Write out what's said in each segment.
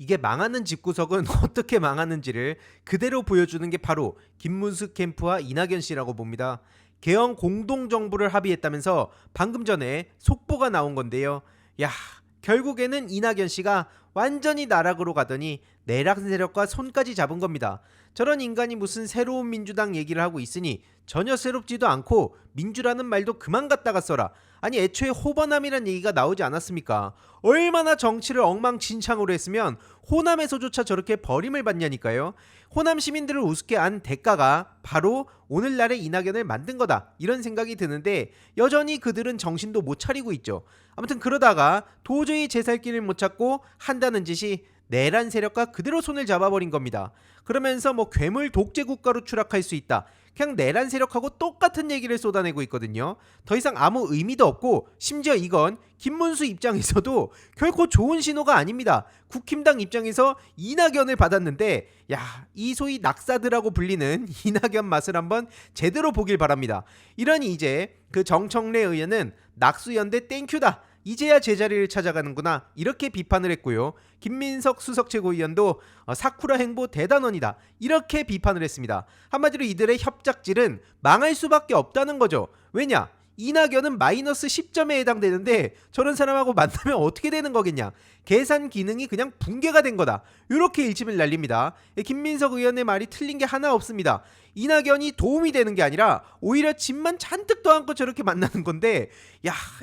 이게 망하는 집구석은 어떻게 망하는지를 그대로 보여주는 게 바로 김문수 캠프와 이낙연 씨라고 봅니다. 개헌 공동정부를 합의했다면서 방금 전에 속보가 나온 건데요. 야, 결국에는 이낙연 씨가 완전히 나락으로 가더니 내락 세력과 손까지 잡은 겁니다. 저런 인간이 무슨 새로운 민주당 얘기를 하고 있으니 전혀 새롭지도 않고 민주라는 말도 그만 갖다가 써라. 아니 애초에 호번함이란 얘기가 나오지 않았습니까? 얼마나 정치를 엉망진창으로 했으면 호남에서조차 저렇게 버림을 받냐니까요. 호남 시민들을 우습게 한 대가가 바로 오늘날의 이낙연을 만든 거다, 이런 생각이 드는데 여전히 그들은 정신도 못 차리고 있죠. 아무튼 그러다가 도저히 제 살 길을 못 찾고 한다는 짓이 내란 세력과 그대로 손을 잡아버린 겁니다. 그러면서 뭐 괴물 독재 국가로 추락할 수 있다, 그냥 내란 세력하고 똑같은 얘기를 쏟아내고 있거든요. 더 이상 아무 의미도 없고 심지어 이건 김문수 입장에서도 결코 좋은 신호가 아닙니다. 국힘당 입장에서 이낙연을 받았는데 이 소위 낙사드라고 불리는 이낙연 맛을 한번 제대로 보길 바랍니다. 이러니 이제 그 정청래 의원은 낙수연대 땡큐다, 이제야 제자리를 찾아가는구나, 이렇게 비판을 했고요. 김민석 수석 최고위원도 사쿠라 행보 대단원이다, 이렇게 비판을 했습니다. 한마디로 이들의 협작질은 망할 수밖에 없다는 거죠. 왜냐? 이낙연은 마이너스 10점에 해당되는데 저런 사람하고 만나면 어떻게 되는 거겠냐? 계산 기능이 그냥 붕괴가 된 거다, 이렇게 일침을 날립니다. 김민석 의원의 말이 틀린 게 하나 없습니다. 이낙연이 도움이 되는 게 아니라 오히려 짐만 잔뜩 더안고 저렇게 만나는 건데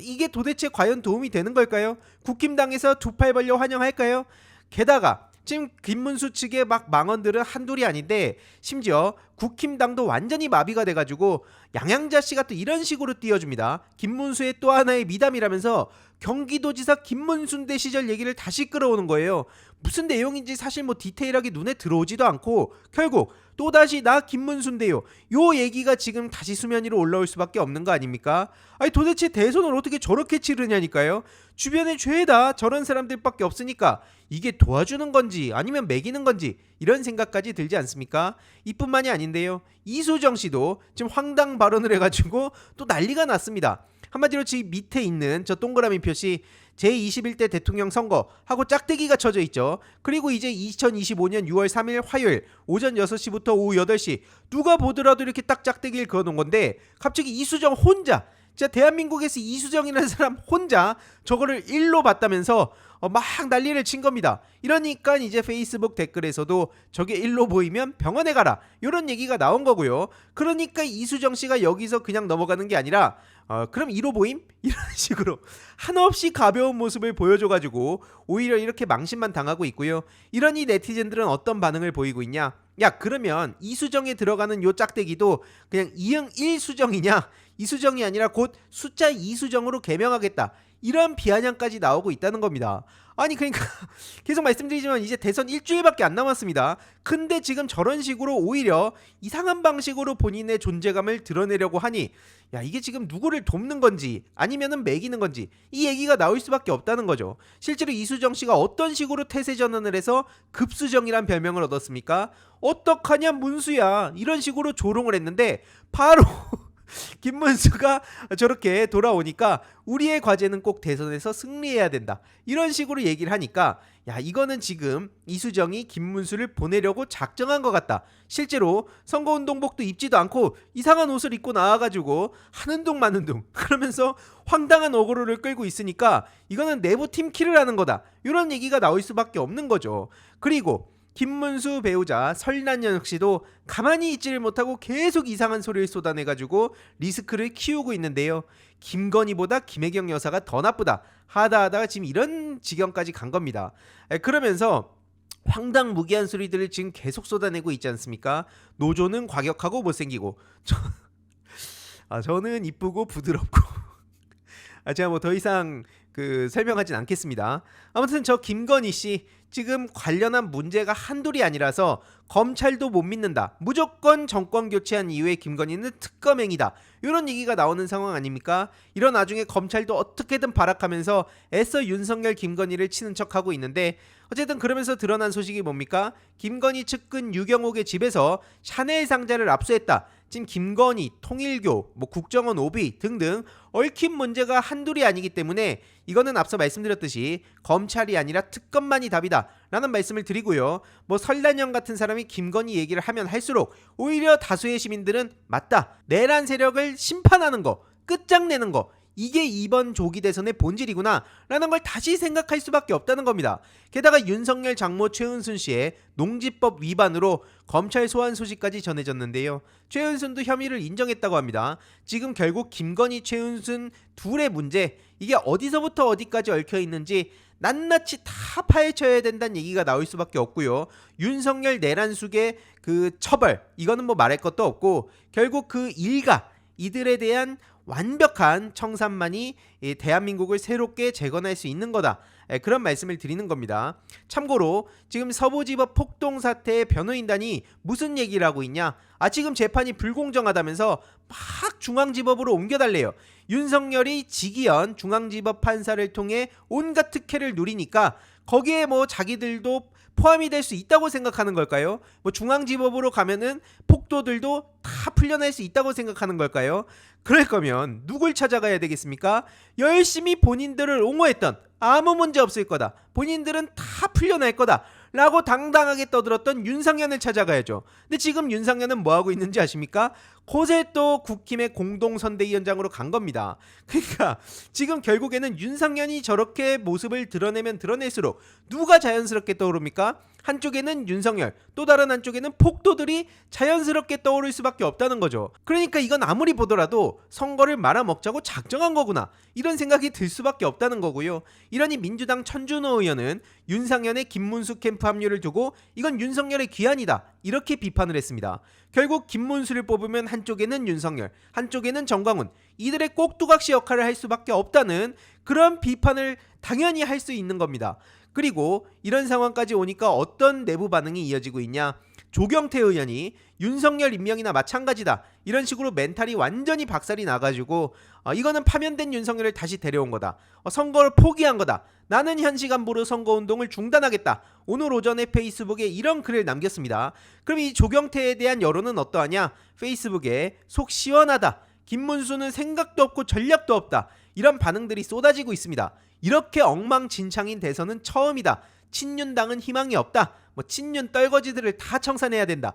이게 도대체 과연 도움이 되는 걸까요? 국힘당에서 두 팔 벌려 환영할까요? 게다가 지금 김문수 측의 막 망언들은 한둘이 아닌데 심지어 국힘당도 완전히 마비가 돼가지고 양양자씨가 또 이런 식으로 띄워줍니다. 김문수의 또 하나의 미담이라면서 경기도지사 김문순대 시절 얘기를 다시 끌어오는 거예요. 무슨 내용인지 사실 뭐 디테일하게 눈에 들어오지도 않고 결국 또다시 나 김문순대요, 요 얘기가 지금 다시 수면 위로 올라올 수밖에 없는 거 아닙니까? 아니 도대체 대선을 어떻게 저렇게 치르냐니까요. 주변에 죄다 저런 사람들밖에 없으니까 이게 도와주는 건지 아니면 매기는 건지 이런 생각까지 들지 않습니까? 이뿐만이 아닌데요, 이수정 씨도 지금 황당 발언을 해가지고 또 난리가 났습니다. 한마디로 지금 밑에 있는 저 동그라미 표시 제21대 대통령 선거 하고 짝대기가 쳐져 있죠. 그리고 이제 2025년 6월 3일 화요일 오전 6시부터 오후 8시 누가 보더라도 이렇게 딱 짝대기를 그어놓은 건데 갑자기 이수정 혼자, 진짜 대한민국에서 이수정이라는 사람 혼자 저거를 일로 봤다면서 막 난리를 친 겁니다. 이러니까 이제 페이스북 댓글에서도 저게 일로 보이면 병원에 가라, 이런 얘기가 나온 거고요. 그러니까 이수정 씨가 여기서 그냥 넘어가는 게 아니라 그럼 1호 보임? 이런 식으로 한없이 가벼운 모습을 보여줘가지고 오히려 이렇게 망신만 당하고 있고요. 이러니 네티즌들은 어떤 반응을 보이고 있냐? 그러면 이수정에 들어가는 요 짝대기도 그냥 이응 1수정이냐? 이수정이 아니라 곧 숫자 2수정으로 개명하겠다, 이런 비아냥까지 나오고 있다는 겁니다. 아니 그러니까 계속 말씀드리지만 이제 대선 일주일밖에 안 남았습니다. 근데 지금 저런 식으로 오히려 이상한 방식으로 본인의 존재감을 드러내려고 하니 이게 지금 누구를 돕는 건지 아니면은 매기는 건지 이 얘기가 나올 수밖에 없다는 거죠. 실제로 이수정 씨가 어떤 식으로 태세 전환을 해서 급수정이란 별명을 얻었습니까? 어떡하냐 문수야, 이런 식으로 조롱을 했는데 바로 김문수가 저렇게 돌아오니까 우리의 과제는 꼭 대선에서 승리해야 된다, 이런 식으로 얘기를 하니까 이거는 지금 이수정이 김문수를 보내려고 작정한 것 같다. 실제로 선거운동복도 입지도 않고 이상한 옷을 입고 나와가지고 하는 둥 마는 둥 그러면서 황당한 어그로를 끌고 있으니까 이거는 내부 팀킬을 하는 거다, 이런 얘기가 나올 수밖에 없는 거죠. 그리고 김문수 배우자 설난연 역시도 가만히 있지를 못하고 계속 이상한 소리를 쏟아내가지고 리스크를 키우고 있는데요. 김건희보다 김혜경 여사가 더 나쁘다 하다가 지금 이런 지경까지 간 겁니다. 그러면서 황당무계한 소리들을 지금 계속 쏟아내고 있지 않습니까? 노조는 과격하고 못생기고 저는 이쁘고 부드럽고 제가 뭐 더 이상 설명하진 않겠습니다. 아무튼 저 김건희 씨 지금 관련한 문제가 한둘이 아니라서 검찰도 못 믿는다, 무조건 정권 교체한 이후에 김건희는 특검행이다, 이런 얘기가 나오는 상황 아닙니까? 이런 와중에 검찰도 어떻게든 발악하면서 애써 윤석열 김건희를 치는 척하고 있는데 어쨌든 그러면서 드러난 소식이 뭡니까? 김건희 측근 유경옥의 집에서 샤넬 상자를 압수했다, 지금 김건희, 통일교, 국정원 오비 등등 얽힌 문제가 한둘이 아니기 때문에 이거는 앞서 말씀드렸듯이 검찰이 아니라 특검만이 답이다 라는 말씀을 드리고요. 설단영 같은 사람이 김건희 얘기를 하면 할수록 오히려 다수의 시민들은 맞다, 내란 세력을 심판하는 거, 끝장내는 거, 이게 이번 조기 대선의 본질이구나 라는 걸 다시 생각할 수밖에 없다는 겁니다. 게다가 윤석열 장모 최은순 씨의 농지법 위반으로 검찰 소환 소식까지 전해졌는데요. 최은순도 혐의를 인정했다고 합니다. 지금 결국 김건희, 최은순 둘의 문제, 이게 어디서부터 어디까지 얽혀 있는지 낱낱이 다 파헤쳐야 된다는 얘기가 나올 수밖에 없고요. 윤석열 내란숙의 그 처벌, 이거는 말할 것도 없고 결국 그 일가, 이들에 대한 완벽한 청산만이 대한민국을 새롭게 재건할 수 있는 거다, 그런 말씀을 드리는 겁니다. 참고로 지금 서부지법 폭동 사태의 변호인단이 무슨 얘기를 하고 있냐, 지금 재판이 불공정하다면서 막 중앙지법으로 옮겨달래요. 윤석열이 지기현 중앙지법 판사를 통해 온갖 특혜를 누리니까 거기에 자기들도 포함이 될 수 있다고 생각하는 걸까요? 중앙지법으로 가면은 폭도들도 다 풀려날 수 있다고 생각하는 걸까요? 그럴 거면 누굴 찾아가야 되겠습니까? 열심히 본인들을 옹호했던, 아무 문제 없을 거다, 본인들은 다 풀려날 거다 라고 당당하게 떠들었던 윤상현을 찾아가야죠. 근데 지금 윤상현은 뭐하고 있는지 아십니까? 곳에 또 국힘의 공동선대위원장으로 간 겁니다. 그러니까 지금 결국에는 윤상현이 저렇게 모습을 드러내면 드러낼수록 누가 자연스럽게 떠오릅니까? 한쪽에는 윤석열, 또 다른 한쪽에는 폭도들이 자연스럽게 떠오를 수밖에 없다는 거죠. 그러니까 이건 아무리 보더라도 선거를 말아먹자고 작정한 거구나, 이런 생각이 들 수밖에 없다는 거고요. 이러니 민주당 천준호 의원은 윤상현의 김문수 캠프 합류를 두고 이건 윤석열의 귀환이다, 이렇게 비판을 했습니다. 결국 김문수를 뽑으면 한쪽에는 윤석열, 한쪽에는 정광훈, 이들의 꼭두각시 역할을 할 수밖에 없다는 그런 비판을 당연히 할 수 있는 겁니다. 그리고 이런 상황까지 오니까 어떤 내부 반응이 이어지고 있냐, 조경태 의원이 윤석열 임명이나 마찬가지다, 이런 식으로 멘탈이 완전히 박살이 나가지고 이거는 파면된 윤석열을 다시 데려온 거다, 선거를 포기한 거다, 나는 현직 안보로 선거운동을 중단하겠다, 오늘 오전에 페이스북에 이런 글을 남겼습니다. 그럼 이 조경태에 대한 여론은 어떠하냐, 페이스북에 속 시원하다, 김문수는 생각도 없고 전략도 없다, 이런 반응들이 쏟아지고 있습니다. 이렇게 엉망진창인 대선은 처음이다, 친윤당은 희망이 없다, 친윤 떨거지들을 다 청산해야 된다.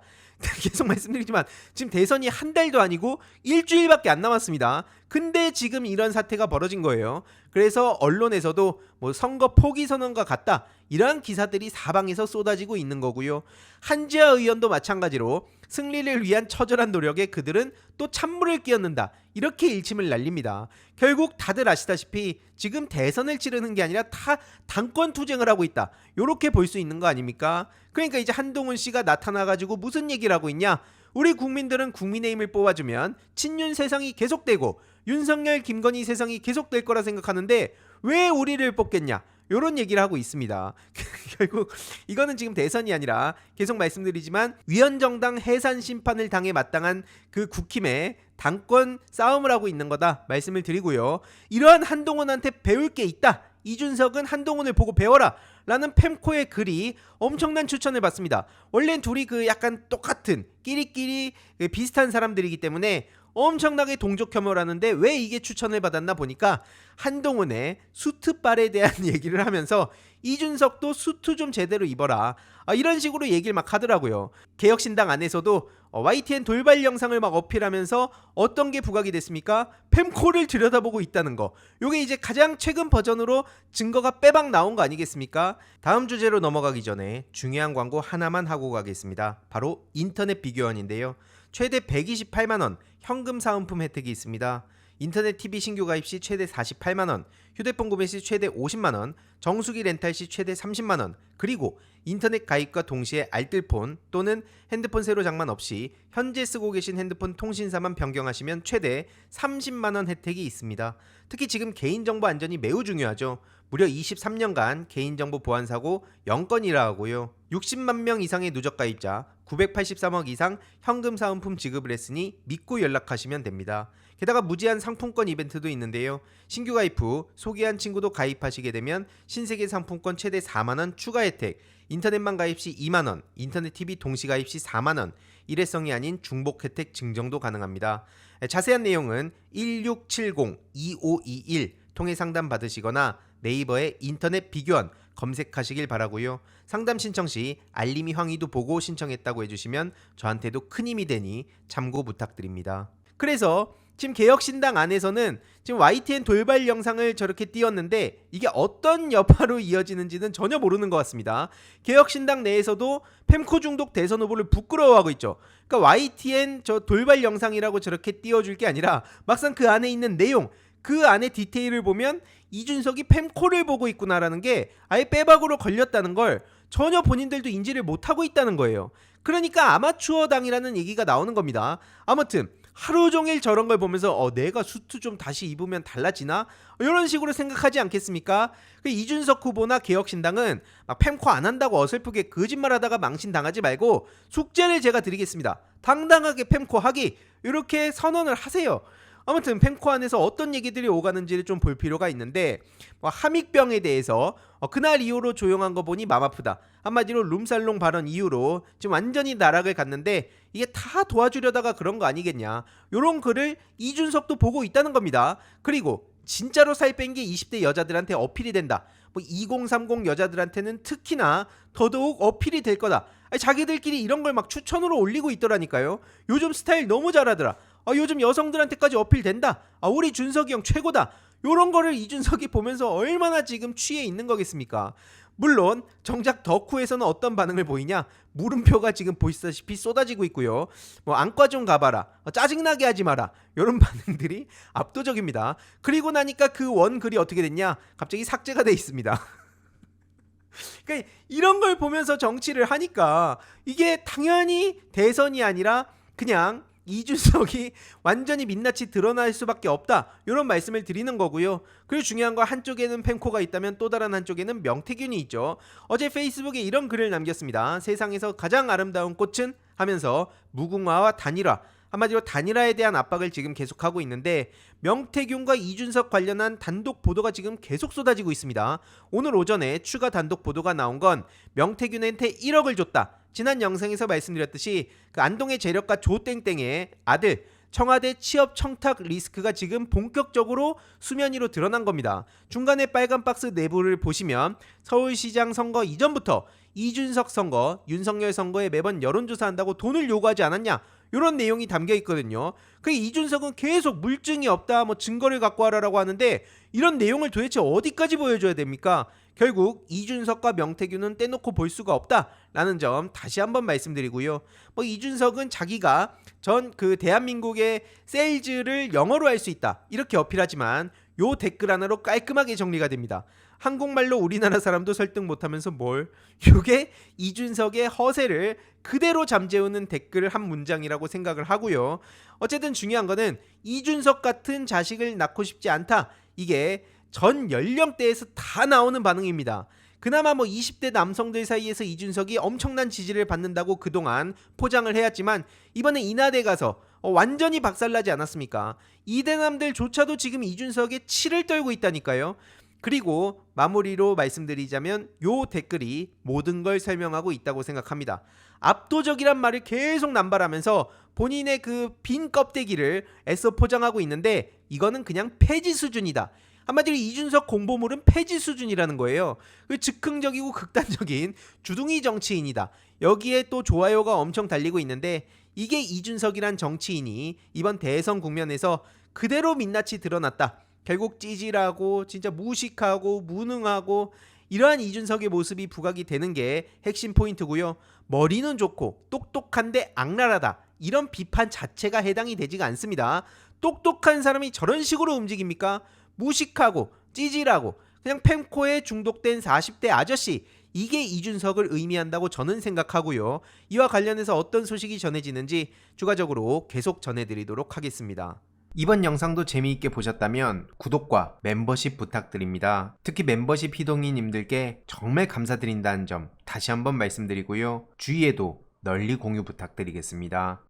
계속 말씀드리지만 지금 대선이 한 달도 아니고 일주일밖에 안 남았습니다. 근데 지금 이런 사태가 벌어진 거예요. 그래서 언론에서도 선거 포기 선언과 같다, 이러한 기사들이 사방에서 쏟아지고 있는 거고요. 한지아 의원도 마찬가지로 승리를 위한 처절한 노력에 그들은 또 찬물을 끼얹는다, 이렇게 일침을 날립니다. 결국 다들 아시다시피 지금 대선을 치르는 게 아니라 다 당권 투쟁을 하고 있다, 이렇게 볼 수 있는 거 아닙니까? 그러니까 이제 한동훈 씨가 나타나가지고 무슨 얘기를 하고 있냐, 우리 국민들은 국민의힘을 뽑아주면 친윤 세상이 계속되고 윤석열, 김건희 세상이 계속될 거라 생각하는데 왜 우리를 뽑겠냐, 이런 얘기를 하고 있습니다. 결국 이거는 지금 대선이 아니라 계속 말씀드리지만 위헌정당 해산 심판을 당해 마땅한 그 국힘의 당권 싸움을 하고 있는 거다 말씀을 드리고요. 이러한 한동훈한테 배울 게 있다, 이준석은 한동훈을 보고 배워라 라는 펜코의 글이 엄청난 추천을 받습니다. 원래는 둘이 약간 똑같은 끼리끼리 비슷한 사람들이기 때문에 엄청나게 동족 혐오를 하는데 왜 이게 추천을 받았나 보니까 한동훈의 수트빨에 대한 얘기를 하면서 이준석도 수트 좀 제대로 입어라, 이런 식으로 얘기를 막 하더라고요. 개혁신당 안에서도 YTN 돌발 영상을 막 어필하면서 어떤 게 부각이 됐습니까? 펜코를 들여다보고 있다는 거. 요게 이제 가장 최근 버전으로 증거가 빼박 나온 거 아니겠습니까? 다음 주제로 넘어가기 전에 중요한 광고 하나만 하고 가겠습니다. 바로 인터넷 비교원인데요. 최대 128만원 현금 사은품 혜택이 있습니다. 인터넷 TV 신규 가입 시 최대 48만원, 휴대폰 구매 시 최대 50만원, 정수기 렌탈 시 최대 30만원, 그리고 인터넷 가입과 동시에 알뜰폰 또는 핸드폰 새로 장만 없이 현재 쓰고 계신 핸드폰 통신사만 변경하시면 최대 30만원 혜택이 있습니다. 특히 지금 개인정보 안전이 매우 중요하죠. 무려 23년간 개인정보 보안 사고 0건이라 하고요. 60만 명 이상의 누적 가입자, 983억 이상 현금 사은품 지급을 했으니 믿고 연락하시면 됩니다. 게다가 무제한 상품권 이벤트도 있는데요. 신규 가입 후 소개한 친구도 가입하시게 되면 신세계 상품권 최대 4만원 추가 혜택, 인터넷만 가입 시 2만원, 인터넷 TV 동시 가입 시 4만원, 일회성이 아닌 중복 혜택 증정도 가능합니다. 자세한 내용은 1670-2521 통해 상담 받으시거나 네이버에 인터넷 비교원 검색하시길 바라고요. 상담 신청 시 알림이 황의도 보고 신청했다고 해주시면 저한테도 큰 힘이 되니 참고 부탁드립니다. 그래서 지금 개혁신당 안에서는 지금 YTN 돌발 영상을 저렇게 띄웠는데 이게 어떤 여파로 이어지는지는 전혀 모르는 것 같습니다. 개혁신당 내에서도 펜코 중독 대선 후보를 부끄러워하고 있죠. 그러니까 YTN 저 돌발 영상이라고 저렇게 띄워줄 게 아니라 막상 그 안에 있는 내용, 그 안에 디테일을 보면 이준석이 펜코를 보고 있구나라는 게 아예 빼박으로 걸렸다는 걸 전혀 본인들도 인지를 못하고 있다는 거예요. 그러니까 아마추어당이라는 얘기가 나오는 겁니다. 아무튼 하루 종일 저런 걸 보면서 내가 수트 좀 다시 입으면 달라지나? 이런 식으로 생각하지 않겠습니까? 이준석 후보나 개혁신당은 막 펜코 안 한다고 어설프게 거짓말하다가 망신당하지 말고 숙제를 제가 드리겠습니다. 당당하게 펜코 하기, 이렇게 선언을 하세요. 아무튼 펜코 안에서 어떤 얘기들이 오가는지를 좀 볼 필요가 있는데, 함익병에 대해서 그날 이후로 조용한 거 보니 맘 아프다. 한마디로 룸살롱 발언 이후로 지금 완전히 나락을 갔는데 이게 다 도와주려다가 그런 거 아니겠냐, 요런 글을 이준석도 보고 있다는 겁니다. 그리고 진짜로 살 뺀 게 20대 여자들한테 어필이 된다, 2030 여자들한테는 특히나 더더욱 어필이 될 거다. 자기들끼리 이런 걸 막 추천으로 올리고 있더라니까요. 요즘 스타일 너무 잘하더라. 요즘 여성들한테까지 어필된다. 우리 준석이 형 최고다. 요런 거를 이준석이 보면서 얼마나 지금 취해 있는 거겠습니까? 물론 정작 덕후에서는 어떤 반응을 보이냐, 물음표가 지금 보시다시피 쏟아지고 있고요. 안과 좀 가봐라, 짜증나게 하지 마라, 이런 반응들이 압도적입니다. 그리고 나니까 그 원 글이 어떻게 됐냐, 갑자기 삭제가 돼 있습니다. 그러니까 이런 걸 보면서 정치를 하니까 이게 당연히 대선이 아니라 그냥 이준석이 완전히 민낯이 드러날 수밖에 없다, 이런 말씀을 드리는 거고요. 그리고 중요한 건 한쪽에는 펜코가 있다면 또 다른 한쪽에는 명태균이 있죠. 어제 페이스북에 이런 글을 남겼습니다. 세상에서 가장 아름다운 꽃은 하면서 무궁화와 단일화, 한마디로 단일화에 대한 압박을 지금 계속하고 있는데, 명태균과 이준석 관련한 단독 보도가 지금 계속 쏟아지고 있습니다. 오늘 오전에 추가 단독 보도가 나온 건 명태균한테 1억을 줬다. 지난 영상에서 말씀드렸듯이 그 안동의 재력가 조땡땡의 아들, 청와대 취업 청탁 리스크가 지금 본격적으로 수면 위로 드러난 겁니다. 중간에 빨간 박스 내부를 보시면 서울시장 선거 이전부터 이준석 선거, 윤석열 선거에 매번 여론조사한다고 돈을 요구하지 않았냐, 이런 내용이 담겨 있거든요. 그 이준석은 계속 물증이 없다, 증거를 갖고 와라라고 하는데 이런 내용을 도대체 어디까지 보여줘야 됩니까? 결국 이준석과 명태균은 떼놓고 볼 수가 없다라는 점 다시 한번 말씀드리고요. 이준석은 자기가 전 대한민국의 세일즈를 영어로 할 수 있다, 이렇게 어필하지만 요 댓글 하나로 깔끔하게 정리가 됩니다. 한국말로 우리나라 사람도 설득 못하면서 뭘? 이게 이준석의 허세를 그대로 잠재우는 댓글 한 문장이라고 생각을 하고요. 어쨌든 중요한 거는 이준석 같은 자식을 낳고 싶지 않다, 이게 전 연령대에서 다 나오는 반응입니다. 그나마 20대 남성들 사이에서 이준석이 엄청난 지지를 받는다고 그동안 포장을 해왔지만 이번에 인하대 가서 완전히 박살나지 않았습니까? 이대남들조차도 지금 이준석에 치를 떨고 있다니까요. 그리고 마무리로 말씀드리자면 요 댓글이 모든 걸 설명하고 있다고 생각합니다. 압도적이란 말을 계속 남발하면서 본인의 그 빈 껍데기를 애써 포장하고 있는데 이거는 그냥 폐지 수준이다. 한마디로 이준석 공보물은 폐지 수준이라는 거예요. 즉흥적이고 극단적인 주둥이 정치인이다. 여기에 또 좋아요가 엄청 달리고 있는데 이게 이준석이란 정치인이 이번 대선 국면에서 그대로 민낯이 드러났다. 결국 찌질하고 진짜 무식하고 무능하고 이러한 이준석의 모습이 부각이 되는 게 핵심 포인트고요. 머리는 좋고 똑똑한데 악랄하다, 이런 비판 자체가 해당이 되지가 않습니다. 똑똑한 사람이 저런 식으로 움직입니까? 무식하고 찌질하고 그냥 펜코에 중독된 40대 아저씨, 이게 이준석을 의미한다고 저는 생각하고요. 이와 관련해서 어떤 소식이 전해지는지 추가적으로 계속 전해드리도록 하겠습니다. 이번 영상도 재미있게 보셨다면 구독과 멤버십 부탁드립니다. 특히 멤버십 희동이님들께 정말 감사드린다는 점 다시 한번 말씀드리고요. 주위에도 널리 공유 부탁드리겠습니다.